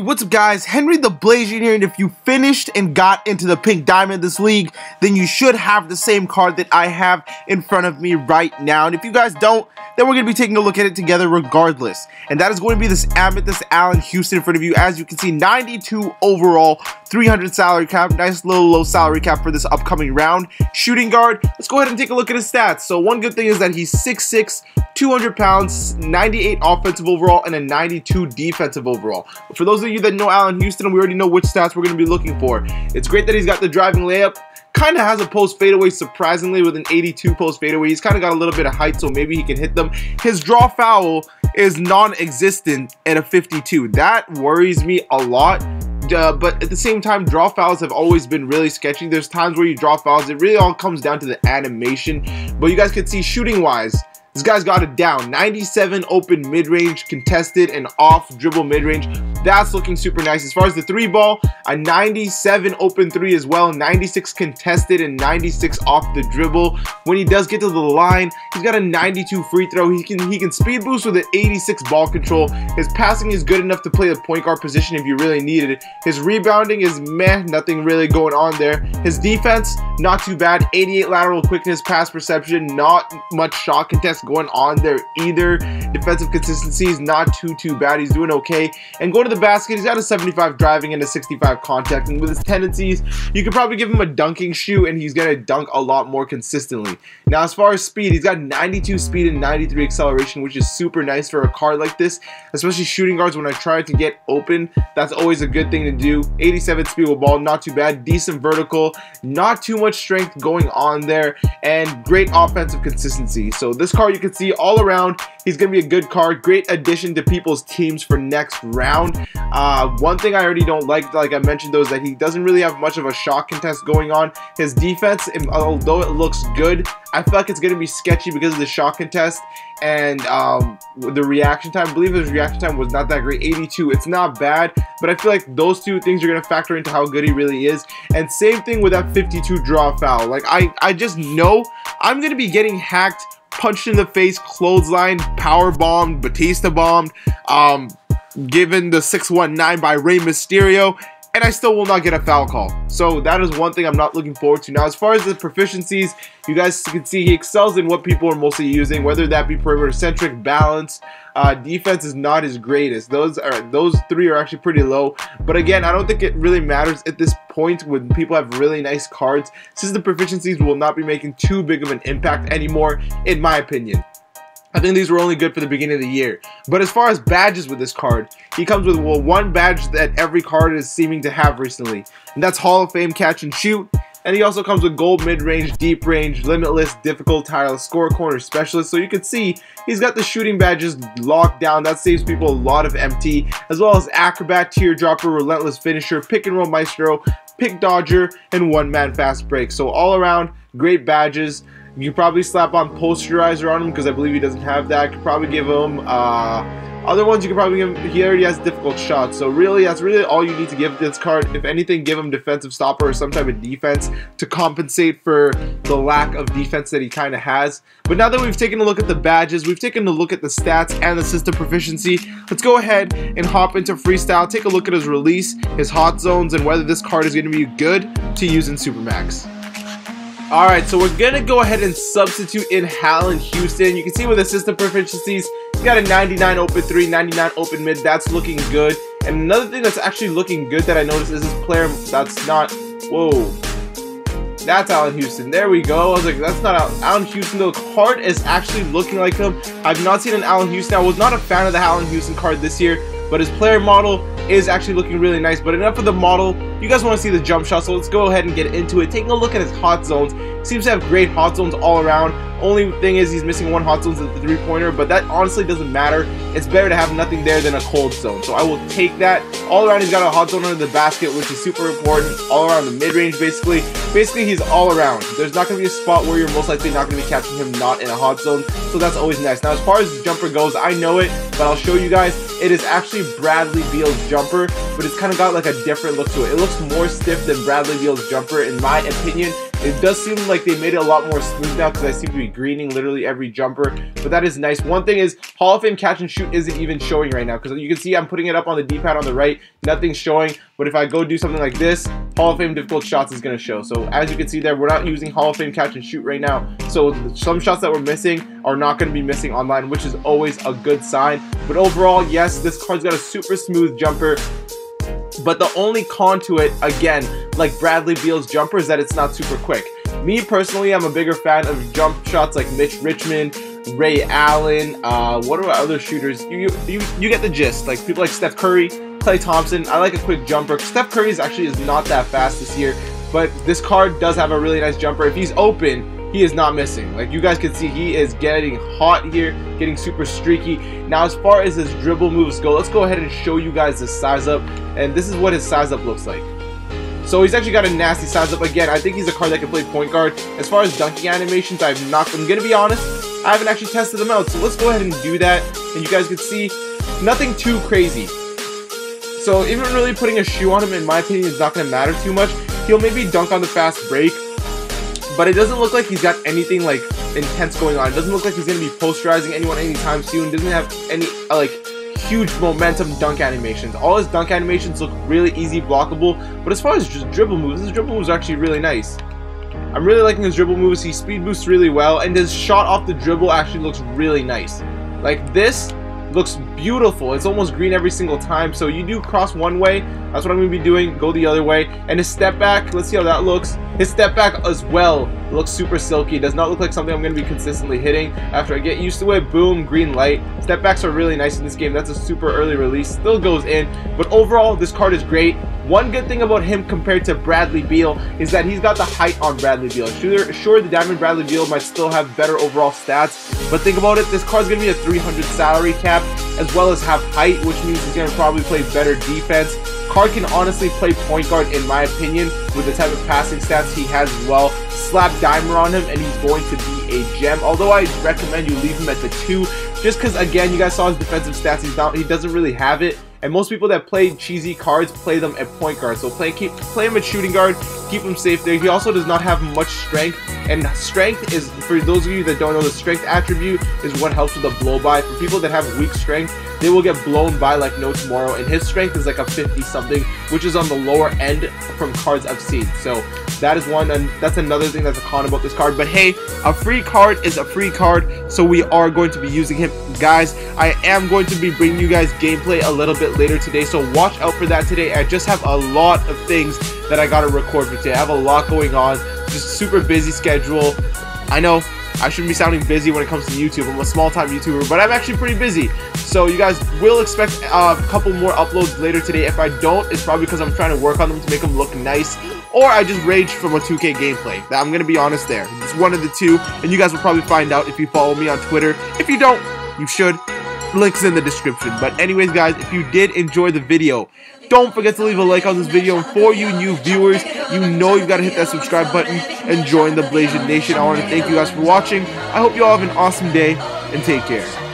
What's up guys, Henry the Blasian here, and if you finished and got into the pink diamond this league, then you should have the same card that I have in front of me right now. And if you guys don't, then we're going to be taking a look at it together regardless. And that is going to be this Amethyst ALLAN Houston in front of you. As you can see, 92 overall, 300 salary cap, nice little low salary cap for this upcoming round. Shooting guard, let's go ahead and take a look at his stats. So one good thing is that he's 6'6", 200 pounds, 98 offensive overall, and a 92 defensive overall. But for those of you that know ALLAN Houston, we already know which stats we're going to be looking for. It's great that he's got the driving layup. Kind of has a post fadeaway, surprisingly, with an 82 post fadeaway. He's kind of got a little bit of height, so maybe he can hit them. His draw foul is non-existent at a 52. That worries me a lot. But at the same time, draw fouls have always been really sketchy. There's times where you draw fouls. It really all comes down to the animation. But you guys can see shooting-wise, this guy's got it down. 97 open mid-range, contested, and off dribble mid-range. That's looking super nice. As far as the three ball, a 97 open three as well, 96 contested, and 96 off the dribble. When he does get to the line, he's got a 92 free throw. He can speed boost with an 86 ball control. His passing is good enough to play the point guard position if you really needed it. His rebounding is meh, nothing really going on there. His defense, not too bad. 88 lateral quickness, pass perception, not much shot contest going on there either. Defensive consistency is not too bad. He's doing okay. And going to the basket, he's got a 75 driving and a 65 contact. And with his tendencies, you could probably give him a dunking shoe and he's gonna dunk a lot more consistently. Now, as far as speed, he's got 92 speed and 93 acceleration, which is super nice for a card like this, especially shooting guards. When I try to get open, that's always a good thing to do. 87 speed with ball, not too bad. Decent vertical, not too much strength going on there, and great offensive consistency. So this card, you can see all around, he's gonna be a good card. Great addition to people's teams for next round. One thing I already don't like I mentioned though, is that he doesn't really have much of a shot contest going on. His defense, although it looks good, I feel like it's going to be sketchy because of the shot contest and the reaction time. I believe his reaction time was not that great, 82. It's not bad, but I feel like those two things are going to factor into how good he really is. And same thing with that 52 draw foul. Like I just know I'm going to be getting hacked, punched in the face, clothesline, power bombed, Batista bombed, given the 619 by Rey Mysterio, and I still will not get a foul call. So that is one thing I'm not looking forward to. Now, as far as the proficiencies, you guys can see he excels in what people are mostly using, whether that be perimeter centric, balance. Defense is not his greatest. Those three are actually pretty low. But again, I don't think it really matters at this point when people have really nice cards, since the proficiencies will not be making too big of an impact anymore, in my opinion. I think these were only good for the beginning of the year. But as far as badges with this card, he comes with, well, one badge that every card is seeming to have recently, and that's Hall of Fame catch and shoot. And he also comes with gold mid-range, deep range, limitless, difficult, tireless, score corner specialist. So you can see he's got the shooting badges locked down. That saves people a lot of MT, as well as acrobat, teardropper, relentless finisher, pick and roll maestro, pick dodger, and one-man fast break. So all around, great badges. You could probably slap on posterizer on him because I believe he doesn't have that. Could probably give him other ones. You could probably give him, he already has difficult shots. So really, that's really all you need to give this card. If anything, give him defensive stopper or some type of defense to compensate for the lack of defense that he kind of has. But now that we've taken a look at the badges, we've taken a look at the stats and the system proficiency, let's go ahead and hop into freestyle. Take a look at his release, his hot zones, and whether this card is going to be good to use in Supermax. Alright, so we're going to go ahead and substitute in ALLAN Houston. You can see with the system proficiencies, he's got a 99 open 3, 99 open mid. That's looking good. And another thing that's actually looking good that I noticed is this player that's not... Whoa. That's ALLAN Houston. There we go. I was like, that's not ALLAN Houston. The card is actually looking like him. I've not seen an ALLAN Houston. I was not a fan of the ALLAN Houston card this year, but his player model is actually looking really nice. But enough of the model. You guys want to see the jump shot, so let's go ahead and get into it. Taking a look at his hot zones, seems to have great hot zones all around. Only thing is he's missing one hot zone at the three-pointer, but that honestly doesn't matter. It's better to have nothing there than a cold zone, so I will take that. All around, he's got a hot zone under the basket, which is super important. All around the mid-range, basically he's all around. There's not going to be a spot where you're most likely not going to be catching him not in a hot zone, so that's always nice. Now, as far as the jumper goes, I know it, but I'll show you guys. It is actually Bradley Beal's jumper, but it's kind of got like a different look to it. It looks more stiff than Bradley Beal's jumper, in my opinion. It does seem like they made it a lot more smooth now because I seem to be greening literally every jumper, but that is nice. One thing is Hall of Fame catch and shoot isn't even showing right now because you can see I'm putting it up on the D-pad on the right, nothing's showing, but if I go do something like this, Hall of Fame difficult shots is going to show. So as you can see there, we're not using Hall of Fame catch and shoot right now, so some shots that we're missing are not going to be missing online, which is always a good sign. But overall, yes, this card's got a super smooth jumper, but the only con to it, again, like Bradley Beal's jumper, is that it's not super quick. Me personally, I'm a bigger fan of jump shots like Mitch Richmond, Ray Allen, what are other shooters? You get the gist. Like people like Steph Curry, Klay Thompson. I like a quick jumper. Steph Curry is not that fast this year, but this card does have a really nice jumper. If he's open, he is not missing. Like you guys can see, he is getting hot here, getting super streaky. Now as far as his dribble moves go, let's go ahead and show you guys his size up, and this is what his size up looks like. So he's actually got a nasty size up. Again, I think he's a card that can play point guard. As far as dunking animations, I'm gonna be honest, I haven't actually tested them out, so let's go ahead and do that, and you guys can see nothing too crazy. So even really putting a shoe on him, in my opinion, is not gonna matter too much. He'll maybe dunk on the fast break, but it doesn't look like he's got anything like intense going on. It doesn't look like he's going to be posterizing anyone anytime soon. Doesn't have any like huge momentum dunk animations. All his dunk animations look really easy blockable, but as far as just dribble moves, his dribble moves are actually really nice. I'm really liking his dribble moves. He speed boosts really well, and his shot off the dribble actually looks really nice. Like this looks beautiful. It's almost green every single time. So you do cross one way, that's what I'm going to be doing, go the other way. And his step back, let's see how that looks. His step back as well looks super silky. It does not look like something I'm going to be consistently hitting. After I get used to it, boom, green light. Step backs are really nice in this game. That's a super early release, still goes in, but overall this card is great. One good thing about him compared to Bradley Beal is that he's got the height on Bradley Beal. Sure, the Diamond Bradley Beal might still have better overall stats, but think about it, this card's going to be a 300 salary cap, as well as have height, which means he's going to probably play better defense. Card can honestly play point guard, in my opinion, with the type of passing stats he has as well. Slap Dimer on him, and he's going to be a gem. Although I recommend you leave him at the 2, just because, again, you guys saw his defensive stats. He doesn't really have it. And most people that play cheesy cards play them at point guard. So play him at shooting guard, keep him safe there. He also does not have much strength. And strength is, for those of you that don't know, the strength attribute is what helps with the blow by. For people that have weak strength, they will get blown by like no tomorrow. And his strength is like a 50 something, which is on the lower end from cards I've seen. So that is one, and that's another thing that's a con about this card. But hey, a free card is a free card, so we are going to be using him. Guys, I am going to be bringing you guys gameplay a little bit later today, so watch out for that today. I just have a lot of things that I gotta record for today. I have a lot going on, just super busy schedule. I know I shouldn't be sounding busy when it comes to YouTube. I'm a small-time YouTuber, but I'm actually pretty busy. So you guys will expect a couple more uploads later today. If I don't, it's probably because I'm trying to work on them to make them look nice, or I just raged from a 2K gameplay. I'm going to be honest there. It's one of the two, and you guys will probably find out if you follow me on Twitter. If you don't, you should. Links in the description. But anyways, guys, if you did enjoy the video, don't forget to leave a like on this video. And for you new viewers, you know you've got to hit that subscribe button and join the Blasian Nation. I want to thank you guys for watching. I hope you all have an awesome day, and take care.